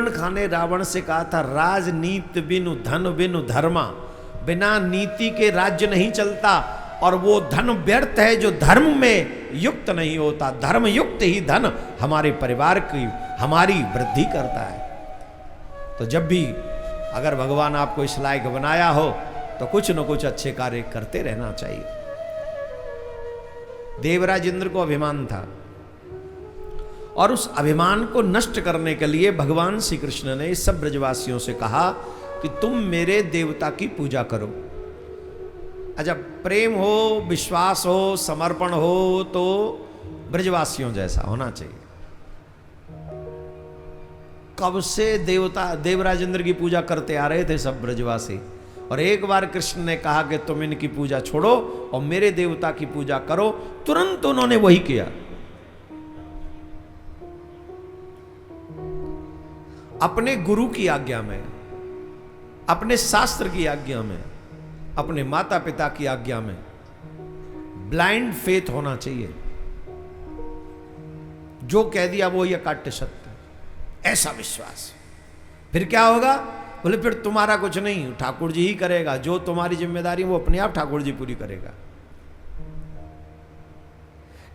कुंभकर्ण खां ने रावण से कहा था, राजनीति बिनु धन बिनु धर्मा, बिना नीति के राज्य नहीं चलता, और वो धन व्यर्थ है जो धर्म में युक्त नहीं होता। धर्म युक्त ही धन हमारे परिवार की, हमारी वृद्धि करता है। तो जब भी अगर भगवान आपको इस लायक बनाया हो तो कुछ न कुछ अच्छे कार्य करते रहना चाहिए। देवराज इंद्र को अभिमान था, और उस अभिमान को नष्ट करने के लिए भगवान श्री कृष्ण ने सब ब्रजवासियों से कहा कि तुम मेरे देवता की पूजा करो। अच्छा, प्रेम हो, विश्वास हो, समर्पण हो तो ब्रजवासियों जैसा होना चाहिए। कब से देवराज इंद्र की पूजा करते आ रहे थे सब ब्रजवासी, और एक बार कृष्ण ने कहा कि तुम इनकी पूजा छोड़ो और मेरे देवता की पूजा करो, तुरंत उन्होंने वही किया। अपने गुरु की आज्ञा में, अपने शास्त्र की आज्ञा में, अपने माता पिता की आज्ञा में ब्लाइंड फेथ होना चाहिए। जो कह दिया वो ये काट्य सत्य, ऐसा विश्वास। फिर क्या होगा? बोले फिर तुम्हारा कुछ नहीं, ठाकुर जी ही करेगा। जो तुम्हारी जिम्मेदारी वो अपने आप ठाकुर जी पूरी करेगा।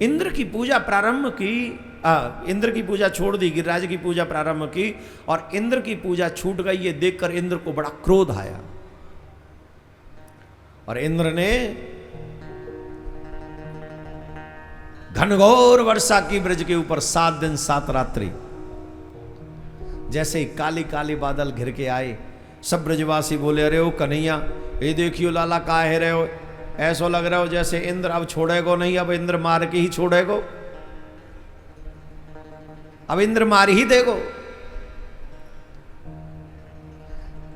इंद्र की पूजा प्रारंभ की, इंद्र की पूजा छोड़ दी, गिरिराज की पूजा प्रारंभ की, और इंद्र की पूजा छूट गई। ये देखकर इंद्र को बड़ा क्रोध आया, और इंद्र ने घनघोर वर्षा की ब्रज के ऊपर 7 दिन 7 रात्रि, जैसे ही काली काली बादल घिर के आए, सब ब्रजवासी बोले, अरे ओ कन्हैया, ये देखियो लाला काहे रहे हो, ऐसा लग रहा हो जैसे इंद्र अब छोड़ेगो नहीं, अब इंद्र मार के ही छोड़ेगो, अब इंद्र मार ही देगो।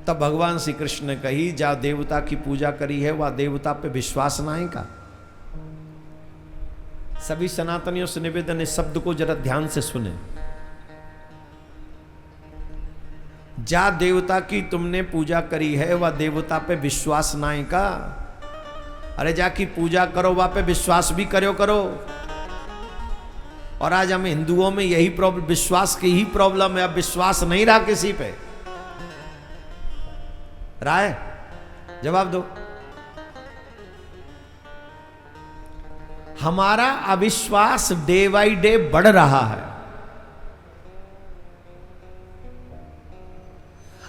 तब भगवान श्री कृष्ण ने कही, जा देवता की पूजा करी है वह देवता पे विश्वास ना है का। सभी सनातनियों से निवेदन इस शब्द को जरा ध्यान से सुने। जा देवता की तुमने पूजा करी है वह देवता पे विश्वास ना है का। अरे जाकी पूजा करो, वहां पे विश्वास भी करो। और आज हम हिंदुओं में यही प्रॉब्लम, विश्वास की ही प्रॉब्लम है। अब विश्वास नहीं रहा किसी पे। राय जवाब दो। हमारा अविश्वास डे बाई डे बढ़ रहा है।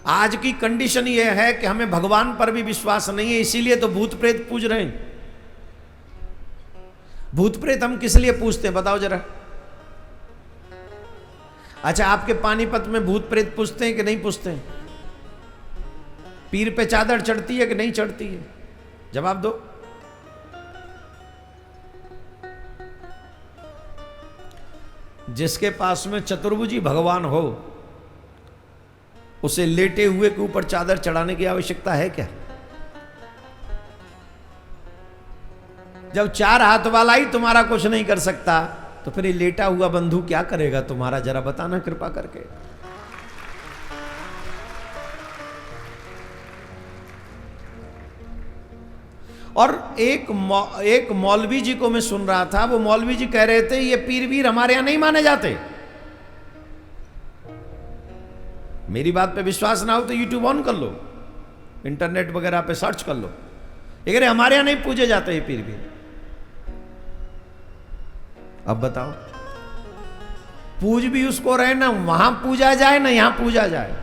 आज की कंडीशन यह है कि हमें भगवान पर भी विश्वास नहीं है, इसीलिए तो भूत प्रेत पूज रहे हैं। भूत प्रेत हम किस लिए पूजते हैं बताओ जरा। अच्छा, आपके पानीपत में भूत प्रेत पूजते हैं कि नहीं पूजते हैं? पीर पे चादर चढ़ती है कि नहीं चढ़ती है? जवाब दो। जिसके पास में चतुर्भुजी भगवान हो, उसे लेटे हुए के ऊपर चादर चढ़ाने की आवश्यकता है क्या? जब 4 हाथ वाला ही तुम्हारा कुछ नहीं कर सकता, तो फिर ये लेटा हुआ बंधु क्या करेगा तुम्हारा? जरा बताना कृपा करके। और एक मौलवी जी को मैं सुन रहा था, वो मौलवी जी कह रहे थे ये पीर वीर हमारे यहां नहीं माने जाते। मेरी बात पे विश्वास ना हो तो यूट्यूब ऑन कर लो, इंटरनेट वगैरह पे सर्च कर लो। ये कह रहे हमारे यहां नहीं पूजे जाते ये पीर वीर। अब बताओ, पूज भी उसको रहे ना वहां पूजा जाए ना यहां पूजा जाए।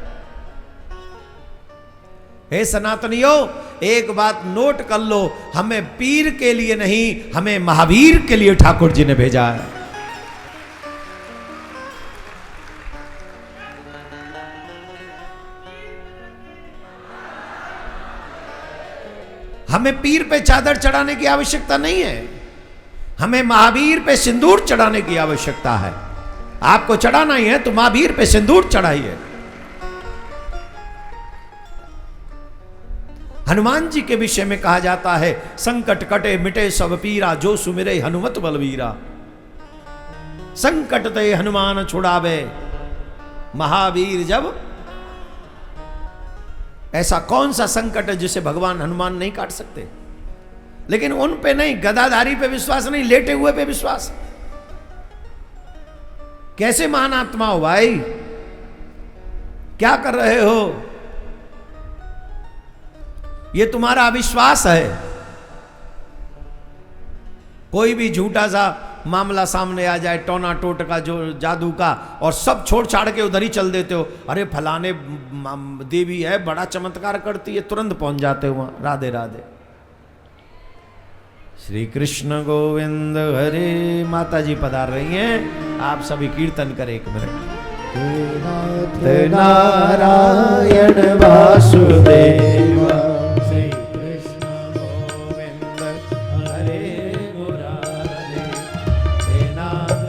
हे सनातनियों, एक बात नोट कर लो, हमें पीर के लिए नहीं, हमें महावीर के लिए ठाकुर जी ने भेजा है। हमें पीर पे चादर चढ़ाने की आवश्यकता नहीं है, हमें महावीर पे सिंदूर चढ़ाने की आवश्यकता है। आपको चढ़ाना ही है तो महावीर पे सिंदूर चढ़ाइए। हनुमान जी के विषय में कहा जाता है, संकट कटे मिटे सब पीरा, जो सुमिरे हनुमत बलवीरा। संकट ते हनुमान छुड़ावे, महावीर जब। ऐसा कौन सा संकट है जिसे भगवान हनुमान नहीं काट सकते? लेकिन उन पे नहीं, गदाधारी पे विश्वास नहीं, लेटे हुए पे विश्वास। कैसे महान आत्मा हो भाई? क्या कर रहे हो? ये तुम्हारा अविश्वास है। कोई भी झूठा सा मामला सामने आ जाए, टोना टोटका जो जादू का, और सब छोड़ छाड़ के उधर ही चल देते हो। अरे फलाने देवी है, बड़ा चमत्कार करती है, तुरंत पहुंच जाते हो वहां। राधे राधे। श्री कृष्ण गोविंद हरे। माता जी पधार रही हैं, आप सभी कीर्तन करें एक मिनट। नारायण वासुदेव श्री कृष्ण गोविंद हरे मुरारे। हे नाथ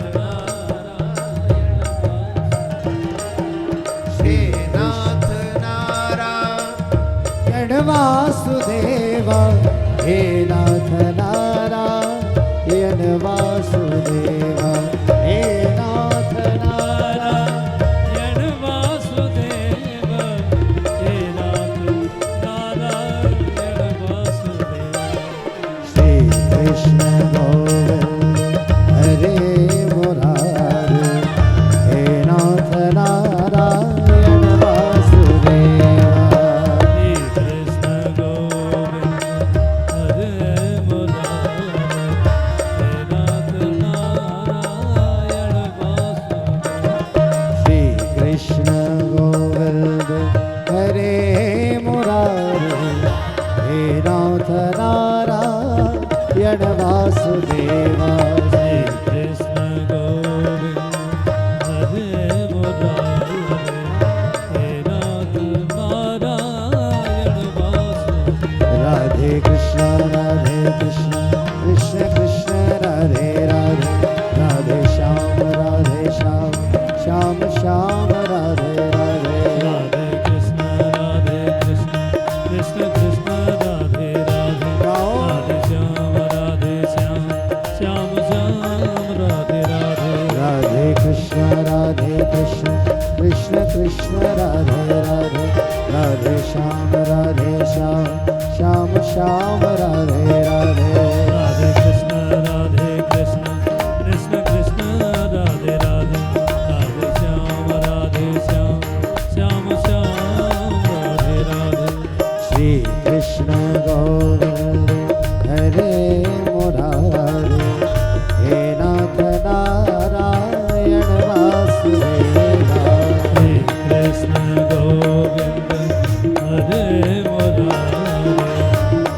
नारायण वासुदेव, हे नाथ नारायण वासुदेव, हे नाथ नारायण वासुदेव, हे नाथ नारायण वासुदेव। श्री कृष्ण गोविंद हरे मुरारे, हे नाथ नारायण वासुदेव। कृष्ण गोविंद हरे मुरारे, हे नाथ नारायण वासुदेव। श्री कृष्ण गोविंद हरे मुरारे, हे नाथ नारायण वासुदेव। राधे कृष्ण कृष्ण कृष्ण राधे राधे, राधे श्याम श्याम श्याम राधे राधे। राधे कृष्ण कृष्ण कृष्ण राधे राधे, राधे श्याम श्याम श्याम राधे राधे। राधे कृष्ण कृष्ण कृष्ण राधे राधे, राधे श्याम श्याम श्याम राधे राधे। राधे कृष्ण कृष्ण कृष्ण राधे राधे, राधे श्याम श्याम राधे राधे। श्री कृष्ण गोविंद हरे मुरारे, हे नाथ नारायण वासुदेव। श्री कृष्ण गोविंद हरे मुरारे,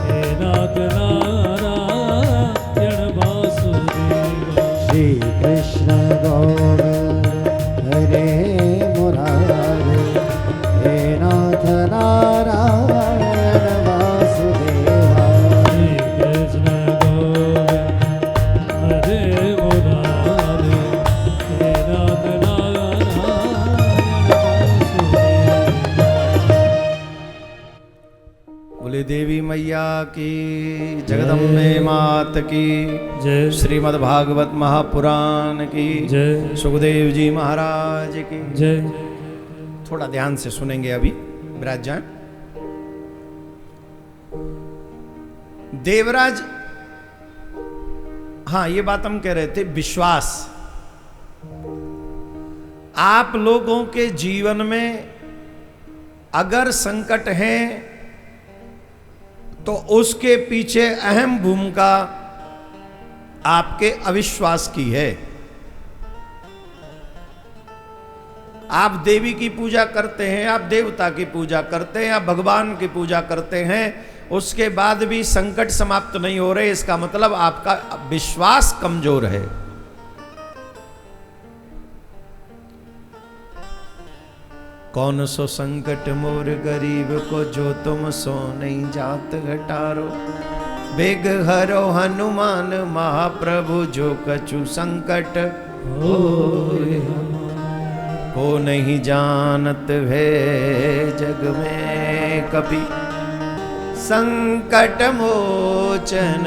हे नाथ नारायण वासुदेव। श्री कृष्ण गोविंद हरे मुरारे, हे नाथ नारायण वासुदेव। श्री कृष्ण गोविंद हरे मुरारे, हे नाथ नारायण वासुदेव। बोले देवी मैया की, जगदम्बे मात की जय। श्रीमद् भागवत महापुराण की जय। सुखदेव जी महाराज की जय। थोड़ा ध्यान से सुनेंगे, अभी विराज जाए। देवराज, हाँ ये बात हम कह रहे थे, विश्वास। आप लोगों के जीवन में अगर संकट है तो उसके पीछे अहम भूमिका आपके अविश्वास की है। आप देवी की पूजा करते हैं, आप देवता की पूजा करते हैं, आप भगवान की पूजा करते हैं, उसके बाद भी संकट समाप्त नहीं हो रहे, इसका मतलब आपका विश्वास कमजोर है। कौन सो संकट मोर गरीब को, जो तुम सो नहीं जात घटारो। बेग हरो हनुमान महाप्रभु, जो कछु संकट होए को नहीं जानत है जग में कभी। संकट मोचन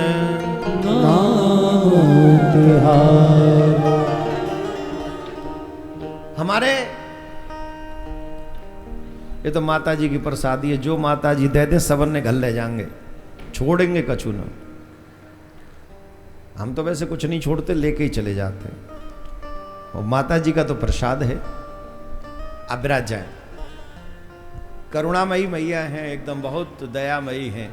हमारे, ये तो माता जी की प्रसादी है, जो माता जी दे दे सबन ने घर ले जाएंगे, छोड़ेंगे कछु ना। हम तो वैसे कुछ नहीं छोड़ते, लेके ही चले जाते हैं, और माता जी का तो प्रसाद है। अब विराज जाए। करुणामयी मैया हैं, एकदम बहुत दयामयी हैं।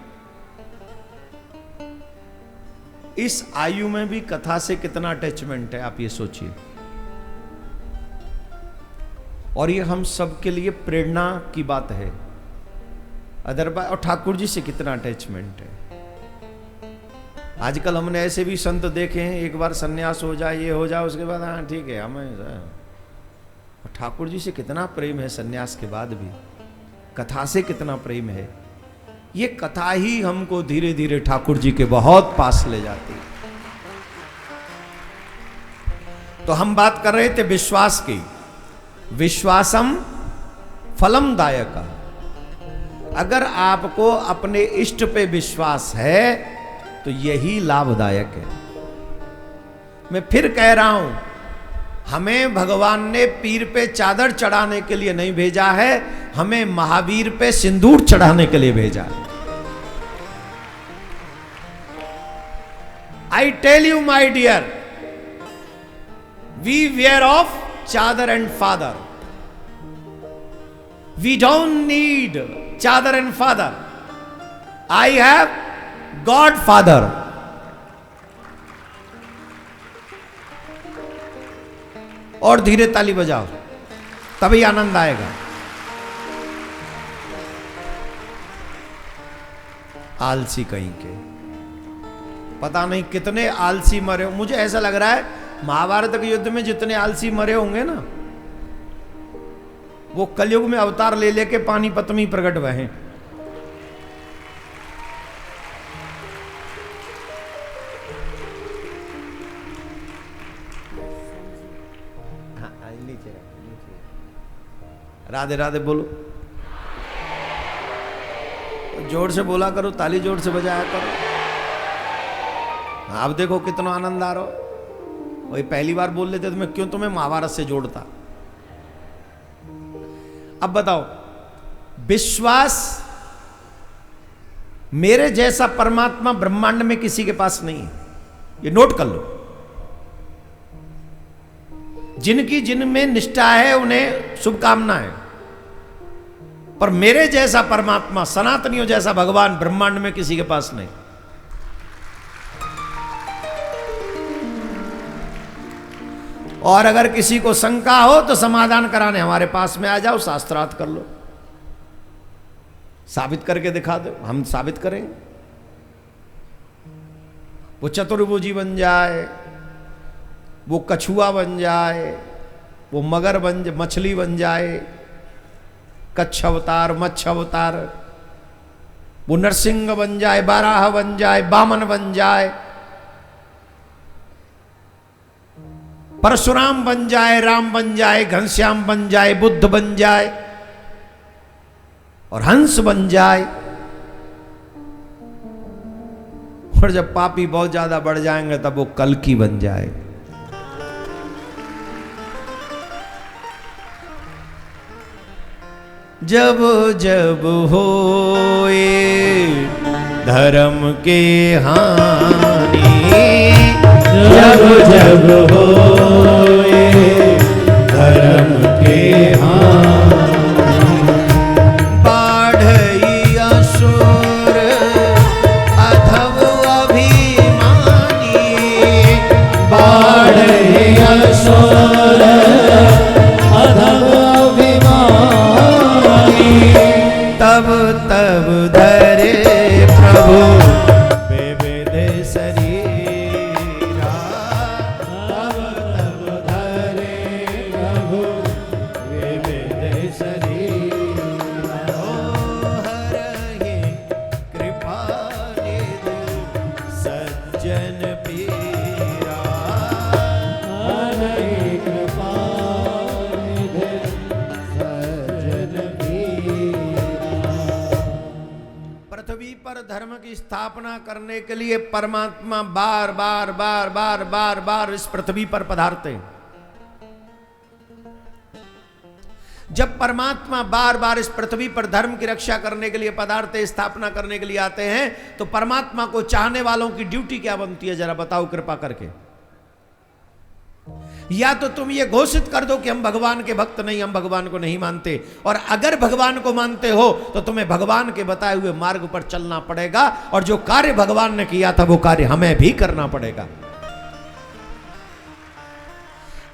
इस आयु में भी कथा से कितना अटैचमेंट है, आप ये सोचिए। और ये हम सब के लिए प्रेरणा की बात है। अदरवाइज, और ठाकुर जी से कितना अटैचमेंट है। आजकल हमने ऐसे भी संत देखे हैं, एक बार सन्यास हो जाए, ये हो जाए, उसके बाद हाँ ठीक है हमें। ठाकुर जी से कितना प्रेम है, सन्यास के बाद भी कथा से कितना प्रेम है। ये कथा ही हमको धीरे धीरे ठाकुर जी के बहुत पास ले जाती है। तो हम बात कर रहे थे विश्वास की। विश्वासम फलम दायक। अगर आपको अपने इष्ट पे विश्वास है तो यही लाभदायक है। मैं फिर कह रहा हूं, हमें भगवान ने पीर पे चादर चढ़ाने के लिए नहीं भेजा है, हमें महावीर पे सिंदूर चढ़ाने के लिए भेजा है। I tell you my dear, beware of chadar and father. We don't need chadar and father. I have god father. और धीरे ताली बजाओ, तभी आनंद आएगा। आलसी कहीं के, पता नहीं कितने आलसी मरे हो। मुझे ऐसा लग रहा है महाभारत के युद्ध में जितने आलसी मरे होंगे ना, वो कलयुग में अवतार ले लेके पानीपत में प्रकट हुए हैं। राधे राधे बोलो, जोर से बोला करो, ताली जोर से बजाया करो। अब देखो कितना आनंद आ रहा हो। वही पहली बार बोल लेते तो मैं क्यों तुम्हें महाभारत से जोड़ता। अब बताओ, विश्वास मेरे जैसा परमात्मा ब्रह्मांड में किसी के पास नहीं है, ये नोट कर लो। जिनकी जिनमें निष्ठा है उन्हें शुभकामना है, पर मेरे जैसा परमात्मा, सनातनियों जैसा भगवान ब्रह्मांड में किसी के पास नहीं। और अगर किसी को शंका हो तो समाधान कराने हमारे पास में आ जाओ, शास्त्रार्थ कर लो, साबित करके दिखा दो, हम साबित करेंगे। वो चतुर्भुजी बन जाए, वो कछुआ बन जाए, वो मगर बन, मछली बन जाए, कच्छ अवतार, मत्स्य अवतार, वो नरसिंह बन जाए, बाराह बन जाए, बामन बन जाए, परशुराम बन जाए, राम बन जाए, घनश्याम बन जाए, बुद्ध बन जाए और हंस बन जाए। और जब पापी बहुत ज्यादा बढ़ जाएंगे तब वो कल्कि बन जाए। जब जब होए धर्म के हानि, जब जब होए धर्म के हानि, बाढ़ई असुर अधम अभिमानी, बाढ़ई असुर अधम तब तब धरे प्रभु विविध शरीरा, तब तब धरे प्रभु विविध शरीरा। हरहि कृपा निधि सज्जन पीरा, हरहि कृपा निधि सज्जन पीरा। पृथ्वी पर धर्म की स्थापना करने के लिए परमात्मा बार बार बार बार बार बार इस पृथ्वी पर पधारते हैं। जब परमात्मा बार बार इस पृथ्वी पर धर्म की रक्षा करने के लिए पधारते, स्थापना करने के लिए आते हैं, तो परमात्मा को चाहने वालों की ड्यूटी क्या बनती है, जरा बताओ कृपा करके। या तो तुम ये घोषित कर दो कि हम भगवान के भक्त नहीं, हम भगवान को नहीं मानते, और अगर भगवान को मानते हो तो तुम्हें भगवान के बताए हुए मार्ग पर चलना पड़ेगा, और जो कार्य भगवान ने किया था वो कार्य हमें भी करना पड़ेगा।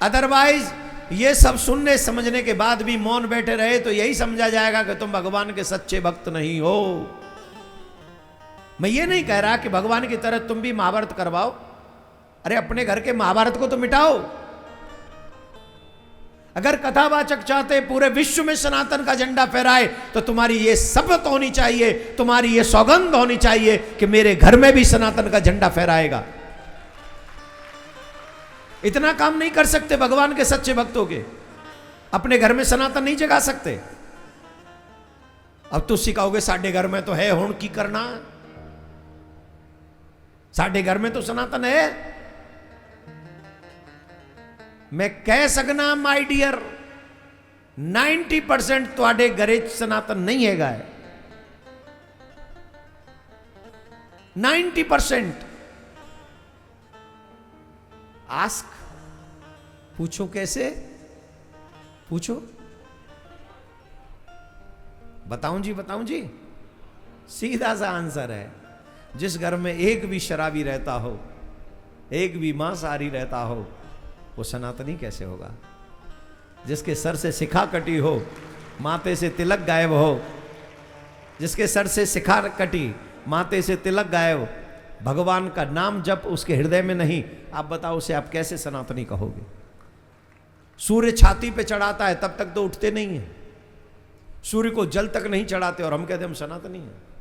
अदरवाइज ये सब सुनने समझने के बाद भी मौन बैठे रहे तो यही समझा जाएगा कि तुम भगवान के सच्चे भक्त नहीं हो। मैं ये नहीं कह रहा कि भगवान की तरह तुम भी महाभारत करवाओ, अरे अपने घर के महाभारत को तो मिटाओ। अगर कथावाचक चाहते पूरे विश्व में सनातन का झंडा फहराए तो तुम्हारी ये शपथ होनी चाहिए, तुम्हारी ये सौगंध होनी चाहिए कि मेरे घर में भी सनातन का झंडा फहराएगा। इतना काम नहीं कर सकते भगवान के सच्चे भक्तों के, अपने घर में सनातन नहीं जगा सकते। अब तो सिखाओगे साडे घर में तो है, हुण की करना, साडे घर में तो सनातन है। मैं कह सकना माय डियर 90% तुहाडे घरे सनातन नहीं है गाय, 90%। आस्क, पूछो कैसे, पूछो। बताऊं जी, सीधा सा आंसर है, जिस घर में एक भी शराबी रहता हो, एक भी मांसाहारी रहता हो, वो सनातनी कैसे होगा? जिसके सर से शिखा कटी हो, माथे से तिलक गायब हो, जिसके सर से शिखा कटी, माथे से तिलक गायब, भगवान का नाम जब उसके हृदय में नहीं, आप बताओ उसे आप कैसे सनातनी कहोगे? सूर्य छाती पे चढ़ाता है तब तक तो उठते नहीं है, सूर्य को जल तक नहीं चढ़ाते और हम कहते हम सनातनी हैं।